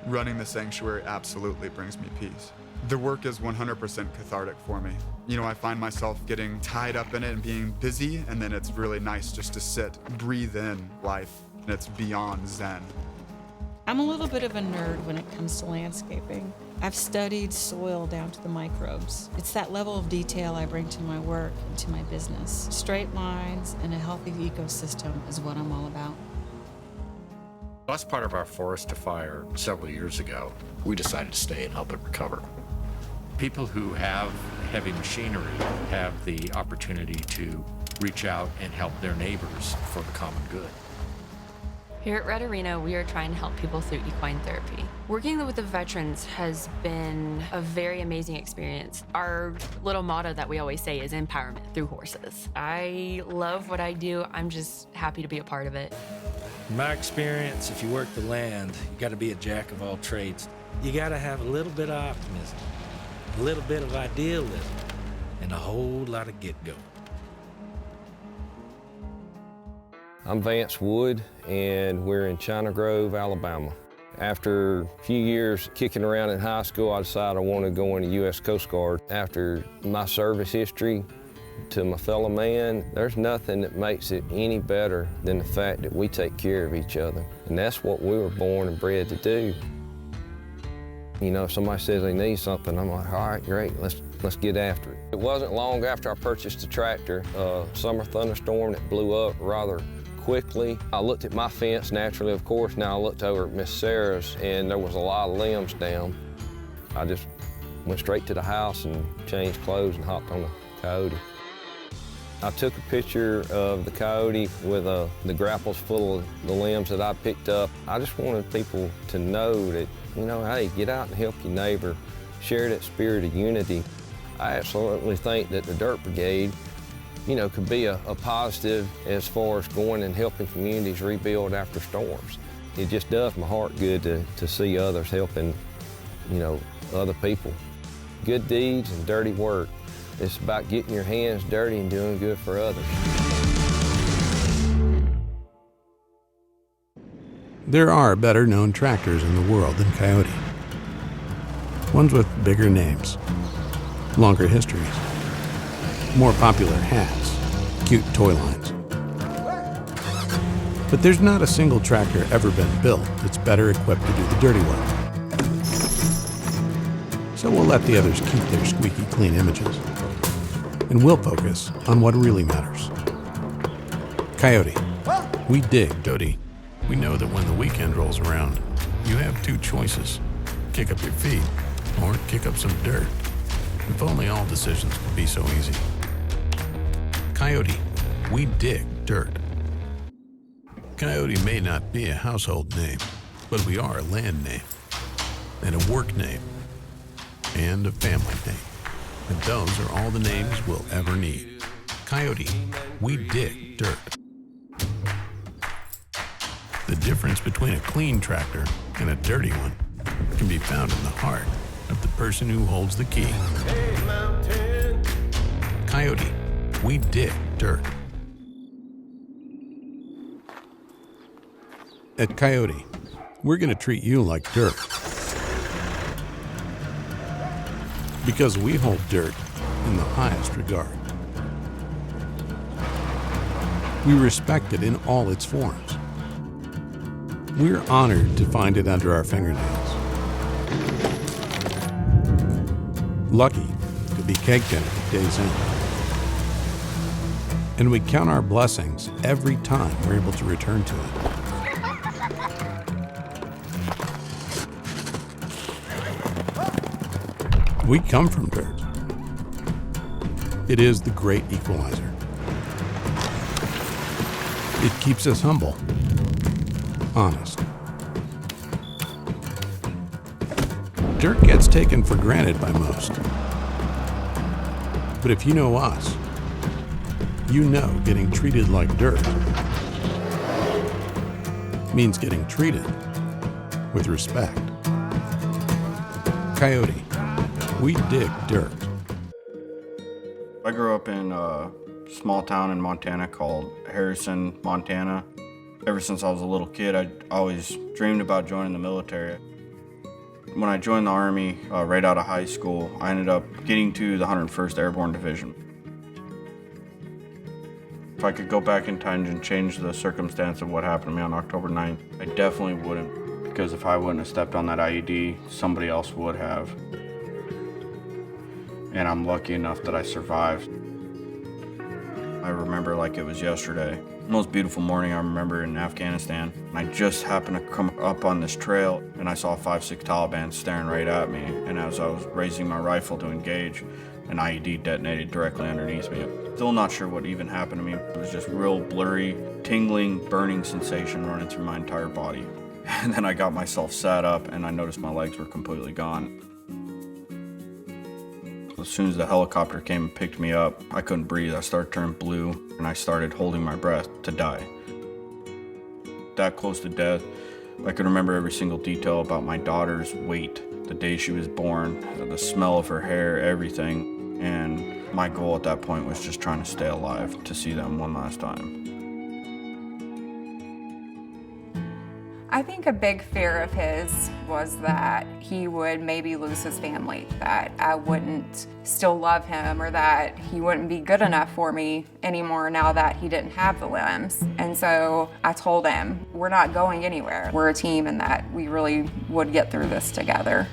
Running the sanctuary absolutely brings me peace. The work is 100% cathartic for me. I find myself getting tied up in it and being busy, and then it's really nice just to sit, breathe in life, and it's beyond zen. I'm a little bit of a nerd when it comes to landscaping. I've studied soil down to the microbes. It's that level of detail I bring to my work and to my business. Straight lines and a healthy ecosystem is what I'm all about. Last part of our forest to fire several years ago, we decided to stay and help it recover. People who have heavy machinery have the opportunity to reach out and help their neighbors for the common good. Here at Red Arena, we are trying to help people through equine therapy. Working with the veterans has been a very amazing experience. Our little motto that we always say is empowerment through horses. I love what I do. I'm just happy to be a part of it. In my experience, if you work the land, you got to be a jack of all trades. You got to have a little bit of optimism, a little bit of idealism, and a whole lot of get-go. I'm Vance Wood, and we're in China Grove, Alabama. After a few years kicking around in high school, I decided I wanted to go in the U.S. Coast Guard. After my service history, to my fellow man, there's nothing that makes it any better than the fact that we take care of each other. And that's what we were born and bred to do. If somebody says they need something, I'm like, all right, great, let's get after it. It wasn't long after I purchased the tractor, a summer thunderstorm that blew up rather quickly. I looked at my fence, naturally, of course. Now I looked over at Miss Sarah's, and there was a lot of limbs down. I just went straight to the house and changed clothes and hopped on the Coyote. I took a picture of the Coyote with the grapples full of the limbs that I picked up. I just wanted people to know that, hey, get out and help your neighbor, share that spirit of unity. I absolutely think that the Dirt Brigade, could be a positive as far as going and helping communities rebuild after storms. It just does my heart good to see others helping, other people. Good deeds and dirty work. It's about getting your hands dirty and doing good for others. There are better-known tractors in the world than Coyote. Ones with bigger names, longer histories, more popular hats, cute toy lines. But there's not a single tractor ever been built that's better equipped to do the dirty work. So we'll let the others keep their squeaky clean images. And we'll focus on what really matters. Coyote. We dig dirty. We know that when the weekend rolls around, you have two choices. Kick up your feet or kick up some dirt. If only all decisions could be so easy. Coyote. We dig dirt. Coyote may not be a household name, but we are a land name, and a work name, and a family name. And those are all the names we'll ever need. Coyote, we dig dirt. The difference between a clean tractor and a dirty one can be found in the heart of the person who holds the key. Coyote, we dig dirt. At Coyote, we're going to treat you like dirt. Because we hold dirt in the highest regard. We respect it in all its forms. We're honored to find it under our fingernails. Lucky to be caked in it at day's end. And we count our blessings every time we're able to return to it. We come from dirt. It is the great equalizer. It keeps us humble, honest. Dirt gets taken for granted by most. But if you know us, you know getting treated like dirt means getting treated with respect. Coyote. We dig dirt. I grew up in a small town in Montana called Harrison, Montana. Ever since I was a little kid, I always dreamed about joining the military. When I joined the Army right out of high school, I ended up getting to the 101st Airborne Division. If I could go back in time and change the circumstance of what happened to me on October 9th, I definitely wouldn't, because if I wouldn't have stepped on that IED, somebody else would have. And I'm lucky enough that I survived. I remember like it was yesterday. The most beautiful morning I remember in Afghanistan. I just happened to come up on this trail and I saw 5-6 Taliban staring right at me. And as I was raising my rifle to engage, an IED detonated directly underneath me. Still not sure what even happened to me. It was just real blurry, tingling, burning sensation running through my entire body. And then I got myself sat up and I noticed my legs were completely gone. As soon as the helicopter came and picked me up, I couldn't breathe. I started turning blue and I started holding my breath to die. That close to death, I could remember every single detail about my daughter's weight, the day she was born, the smell of her hair, everything. And my goal at that point was just trying to stay alive to see them one last time. I think a big fear of his was that he would maybe lose his family, that I wouldn't still love him, or that he wouldn't be good enough for me anymore now that he didn't have the limbs. And so I told him, we're not going anywhere. We're a team and that we really would get through this together.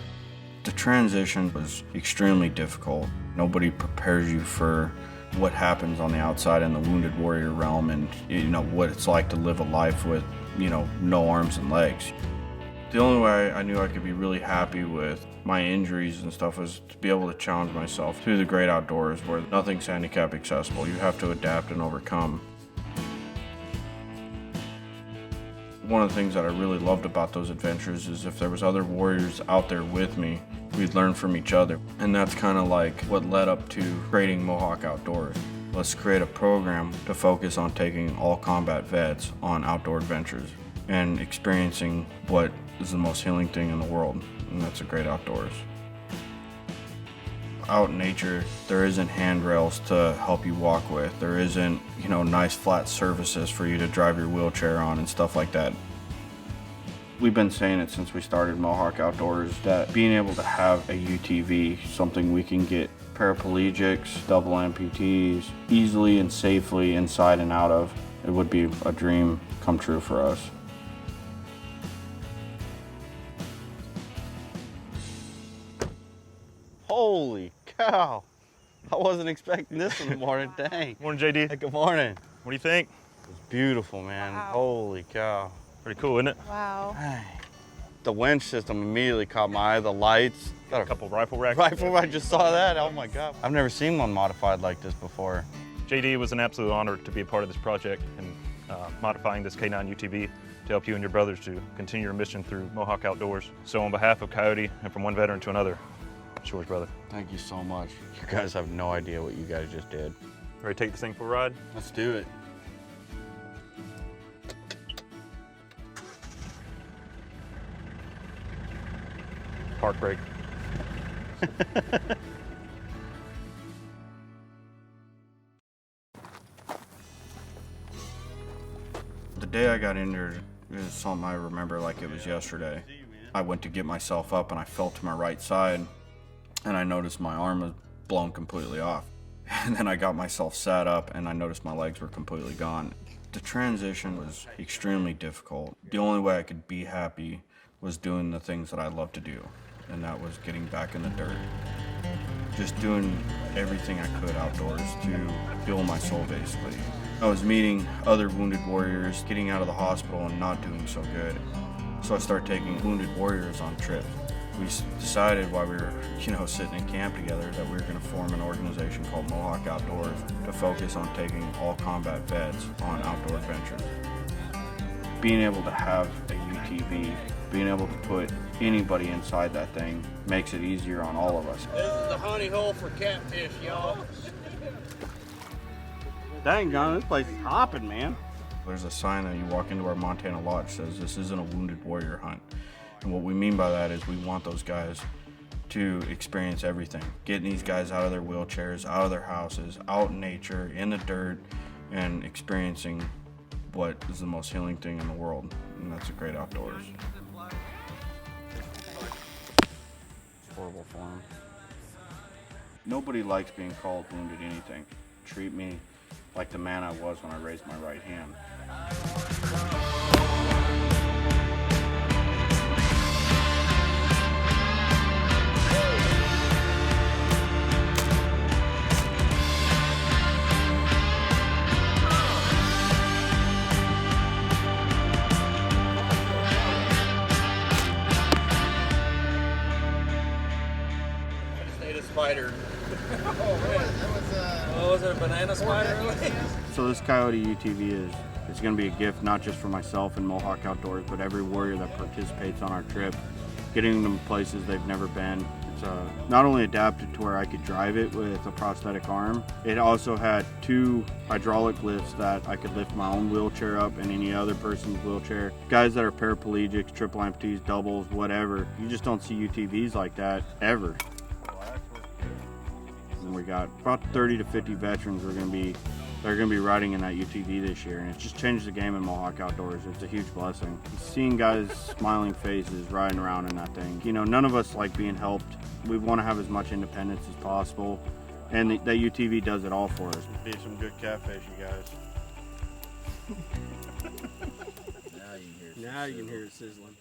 The transition was extremely difficult. Nobody prepares you for what happens on the outside in the wounded warrior realm and what it's like to live a life with no arms and legs. The only way I knew I could be really happy with my injuries and stuff was to be able to challenge myself through the great outdoors where nothing's handicap accessible. You have to adapt and overcome. One of the things that I really loved about those adventures is if there was other warriors out there with me, we'd learn from each other. And that's kind of like what led up to creating Mohawk Outdoors. Let's create a program to focus on taking all combat vets on outdoor adventures and experiencing what is the most healing thing in the world, and that's the great outdoors. Out in nature, there isn't handrails to help you walk with. There isn't, nice flat surfaces for you to drive your wheelchair on and stuff like that. We've been saying it since we started Mohawk Outdoors that being able to have a UTV, something we can get paraplegics, double amputees, easily and safely inside and out of, it would be a dream come true for us. Holy cow! I wasn't expecting this in the morning. Dang. Morning, JD. Hey, good morning. What do you think? It's beautiful, man. Wow. Holy cow. Pretty cool, isn't it? Wow. Dang. The winch system immediately caught my eye. The lights. Got a couple rifle racks. Rifle, I just saw that. Oh my God. I've never seen one modified like this before. JD, it was an absolute honor to be a part of this project and modifying this K9 UTV to help you and your brothers to continue your mission through Mohawk Outdoors. So on behalf of Coyote and from one veteran to another, it's yours, brother. Thank you so much. You guys have no idea what you guys just did. Ready to take this thing for a ride? Let's do it. Park brake. The day I got injured is something I remember like it was yesterday. I went to get myself up and I fell to my right side and I noticed my arm was blown completely off. And then I got myself sat up and I noticed my legs were completely gone. The transition was extremely difficult. The only way I could be happy was doing the things that I love to do, and that was getting back in the dirt. Just doing everything I could outdoors to heal my soul, basically. I was meeting other wounded warriors, getting out of the hospital and not doing so good. So I started taking wounded warriors on trips. We decided while we were, sitting in camp together that we were going to form an organization called Mohawk Outdoors to focus on taking all combat vets on outdoor adventures. Being able to have a UTV, being able to put anybody inside that thing makes it easier on all of us. This is the honey hole for catfish, y'all. Dang, John, this place is hopping, man. There's a sign that you walk into our Montana lodge that says this isn't a wounded warrior hunt. And what we mean by that is we want those guys to experience everything. Getting these guys out of their wheelchairs, out of their houses, out in nature, in the dirt, and experiencing what is the most healing thing in the world, and that's the great outdoors. trouble for him. Nobody likes being called wounded anything. Treat me like the man I was when I raised my right hand. Spider. Was it a banana spider? So this KIOTI UTV is going to be a gift not just for myself and Mohawk Outdoors, but every warrior that participates on our trip, getting them places they've never been. It's not only adapted to where I could drive it with a prosthetic arm, it also had 2 hydraulic lifts that I could lift my own wheelchair up and any other person's wheelchair. Guys that are paraplegics, triple amputees, doubles, whatever, you just don't see UTVs like that ever. And we got about 30 to 50 veterans they're going to be riding in that UTV this year, and it's just changed the game in Mohawk Outdoors. It's a huge blessing. Seeing guys' smiling faces riding around in that thing. You know, none of us like being helped. We want to have as much independence as possible, and that UTV does it all for us. Be some good catfish, you guys. Now you can hear it sizzling.